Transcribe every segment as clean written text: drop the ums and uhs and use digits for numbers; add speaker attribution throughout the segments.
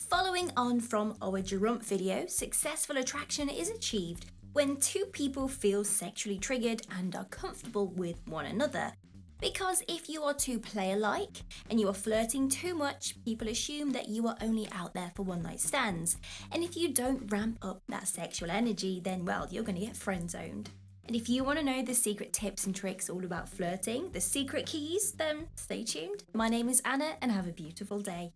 Speaker 1: Following on from our Jurump video, successful attraction is achieved when two people feel sexually triggered and are comfortable with one another. Because if you are too play-alike and you are flirting too much, people assume that you are only out there for one-night stands. And if you don't ramp up that sexual energy, then well, you're going to get friend-zoned. And if you want to know the secret tips and tricks all about flirting, the secret keys, then stay tuned. My name is Anna and have a beautiful day.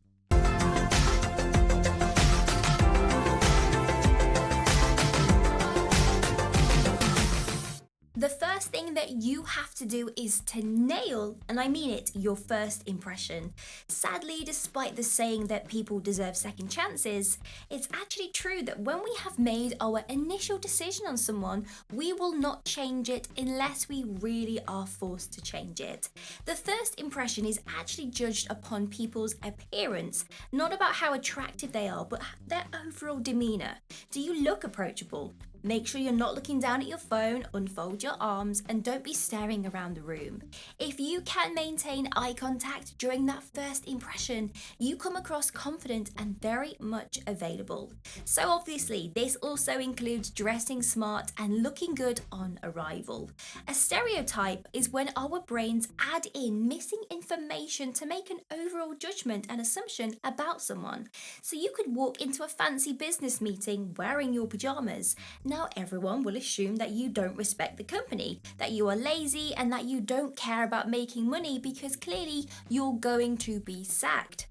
Speaker 1: The first thing that you have to do is to nail, and I mean it, your first impression. Sadly, despite the saying that people deserve second chances, it's actually true that when we have made our initial decision on someone, we will not change it unless we really are forced to change it. The first impression is actually judged upon people's appearance, not about how attractive they are, but their overall demeanor. Do you look approachable? Make sure you're not looking down at your phone, unfold your arms, and don't be staring around the room. If you can maintain eye contact during that first impression, you come across confident and very much available. So obviously, this also includes dressing smart and looking good on arrival. A stereotype is when our brains add in missing information to make an overall judgment and assumption about someone. So you could walk into a fancy business meeting wearing your pajamas. Now everyone will assume that you don't respect the company, that you are lazy, and that you don't care about making money because clearly you're going to be sacked.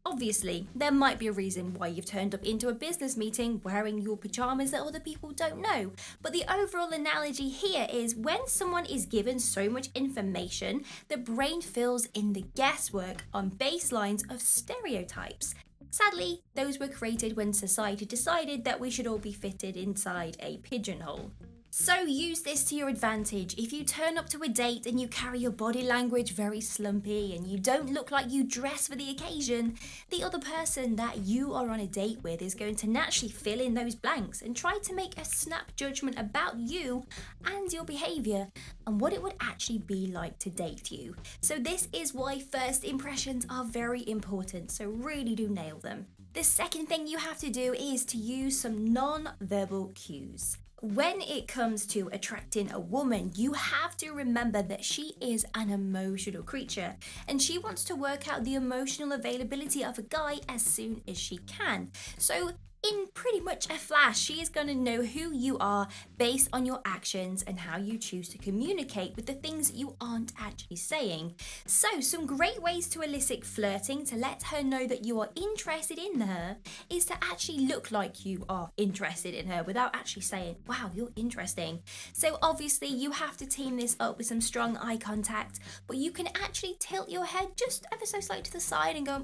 Speaker 1: Obviously, there might be a reason why you've turned up into a business meeting wearing your pajamas that other people don't know, but the overall analogy here is when someone is given so much information, the brain fills in the guesswork on baselines of stereotypes. Sadly, those were created when society decided that we should all be fitted inside a pigeonhole. So use this to your advantage. If you turn up to a date and you carry your body language very slumpy and you don't look like you dress for the occasion, the other person that you are on a date with is going to naturally fill in those blanks and try to make a snap judgment about you and your behaviour and what it would actually be like to date you. So this is why first impressions are very important, so really do nail them. The second thing you have to do is to use some non-verbal cues. When it comes to attracting a woman, you have to remember that she is an emotional creature and she wants to work out the emotional availability of a guy as soon as she can. So in pretty much a flash, she is going to know who you are based on your actions and how you choose to communicate with the things you aren't actually saying. So some great ways to elicit flirting to let her know that you are interested in her is to actually look like you are interested in her without actually saying, wow, you're interesting. So obviously you have to team this up with some strong eye contact, but you can actually tilt your head just ever so slightly to the side and go,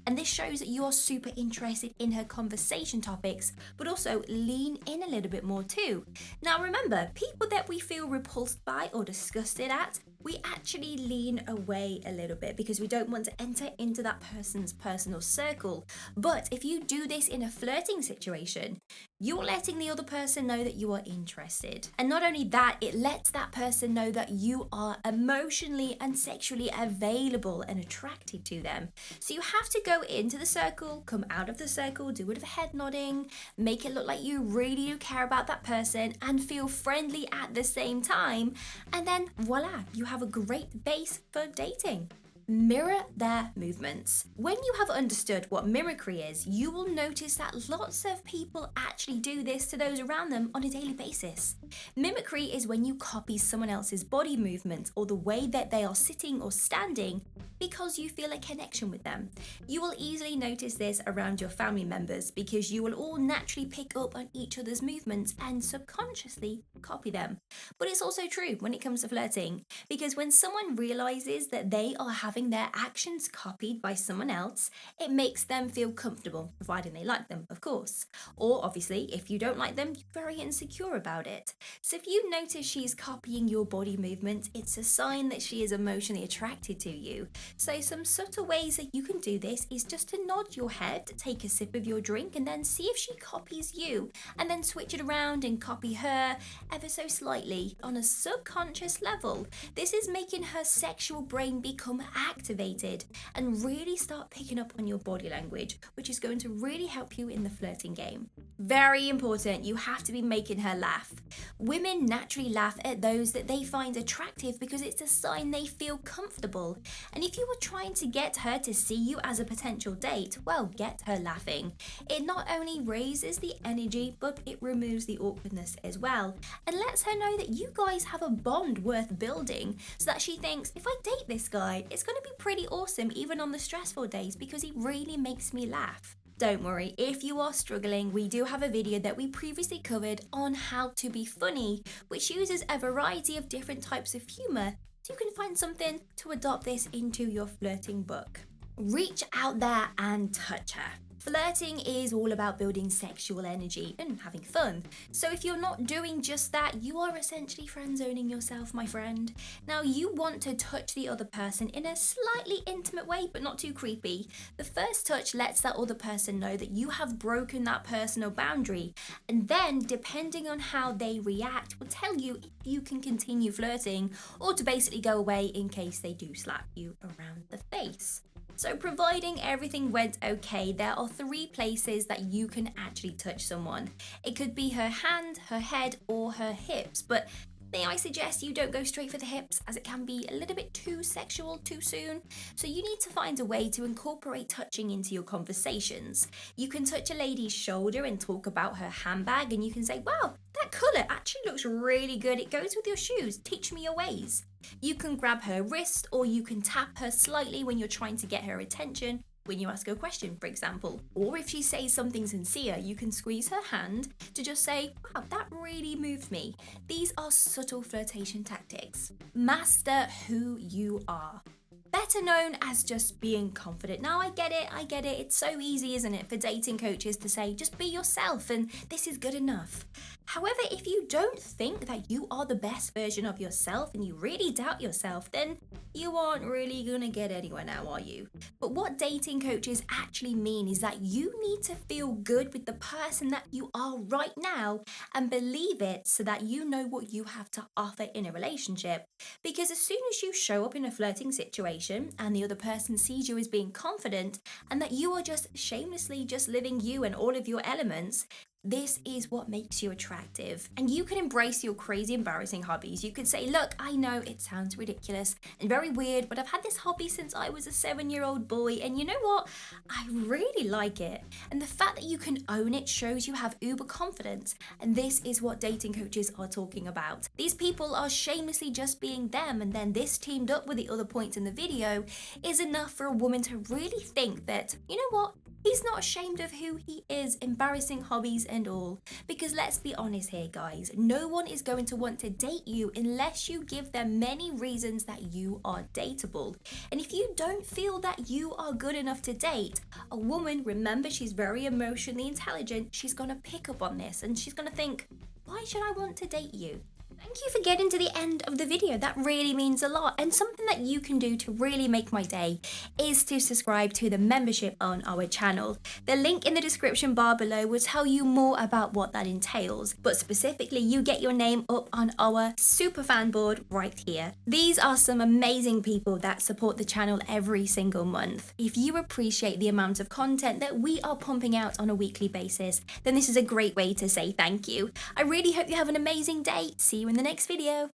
Speaker 1: And this shows that you're super interested in her conversation topics, but also lean in a little bit more too. Now remember, people that we feel repulsed by or disgusted at, we actually lean away a little bit because we don't want to enter into that person's personal circle. But if you do this in a flirting situation, you're letting the other person know that you are interested. And not only that, it lets that person know that you are emotionally and sexually available and attracted to them. So you have to go into the circle, come out of the circle, do a bit of head nodding, make it look like you really do care about that person and feel friendly at the same time. And then voila, you have a great base for dating. Mirror their movements. When you have understood what mimicry is, you will notice that lots of people actually do this to those around them on a daily basis. Mimicry is when you copy someone else's body movements or the way that they are sitting or standing because you feel a connection with them. You will easily notice this around your family members because you will all naturally pick up on each other's movements and subconsciously copy them. But it's also true when it comes to flirting, because when someone realizes that they are having their actions copied by someone else, it makes them feel comfortable, providing they like them, of course. Or obviously, if you don't like them, you're very insecure about it. So if you notice she's copying your body movements, it's a sign that she is emotionally attracted to you. So some subtle ways that you can do this is just to nod your head, take a sip of your drink, and then see if she copies you, and then switch it around and copy her ever so slightly on a subconscious level. This is making her sexual brain become activated and really start picking up on your body language, which is going to really help you in the flirting game. Very important, you have to be making her laugh. Women naturally laugh at those that they find attractive because it's a sign they feel comfortable. And if you were trying to get her to see you as a potential date, well, get her laughing. It not only raises the energy, but it removes the awkwardness as well, and lets her know that you guys have a bond worth building, so that she thinks, if I date this guy, it's going to be pretty awesome even on the stressful days because he really makes me laugh. Don't worry, if you are struggling, we do have a video that we previously covered on how to be funny, which uses a variety of different types of humour, so you can find something to adopt this into your flirting book. Reach out there and touch her. Flirting is all about building sexual energy and having fun. So if you're not doing just that, you are essentially friend-zoning yourself, my friend. Now, you want to touch the other person in a slightly intimate way, but not too creepy. The first touch lets that other person know that you have broken that personal boundary. And then, depending on how they react, will tell you if you can continue flirting or to basically go away in case they do slap you around the face. So providing everything went okay, there are 3 places that you can actually touch someone. It could be her hand, her head, or her hips, but may I suggest you don't go straight for the hips, as it can be a little bit too sexual too soon. So you need to find a way to incorporate touching into your conversations. You can touch a lady's shoulder and talk about her handbag, and you can say, wow, that colour actually looks really good. It goes with your shoes. Teach me your ways. You can grab her wrist, or you can tap her slightly when you're trying to get her attention, when you ask her a question, for example. Or if she says something sincere, you can squeeze her hand to just say, wow, that really moved me. These are subtle flirtation tactics. Master who you are. Better known as just being confident. Now, I get it. It's so easy, isn't it, for dating coaches to say, just be yourself and this is good enough. However, if you don't think that you are the best version of yourself and you really doubt yourself, then you aren't really gonna get anywhere now, are you? But what dating coaches actually mean is that you need to feel good with the person that you are right now and believe it so that you know what you have to offer in a relationship. Because as soon as you show up in a flirting situation and the other person sees you as being confident and that you are just shamelessly just living you and all of your elements, this is what makes you attractive. And you can embrace your crazy, embarrassing hobbies. You could say, look, I know it sounds ridiculous and very weird, but I've had this hobby since I was a 7-year-old boy. And you know what? I really like it. And the fact that you can own it shows you have uber confidence. And this is what dating coaches are talking about. These people are shamelessly just being them. And then this teamed up with the other points in the video is enough for a woman to really think that, you know what? He's not ashamed of who he is, embarrassing hobbies and all. Because let's be honest here, guys, no one is going to want to date you unless you give them many reasons that you are dateable. And if you don't feel that you are good enough to date, a woman, remember, she's very emotionally intelligent, she's going to pick up on this and she's going to think, why should I want to date you? Thank you for getting to the end of the video. That really means a lot. And something that you can do to really make my day is to subscribe to the membership on our channel. The link in the description bar below will tell you more about what that entails. But specifically, you get your name up on our super fan board right here. These are some amazing people that support the channel every single month. If you appreciate the amount of content that we are pumping out on a weekly basis, then this is a great way to say thank you. I really hope you have an amazing day. See you in the next video.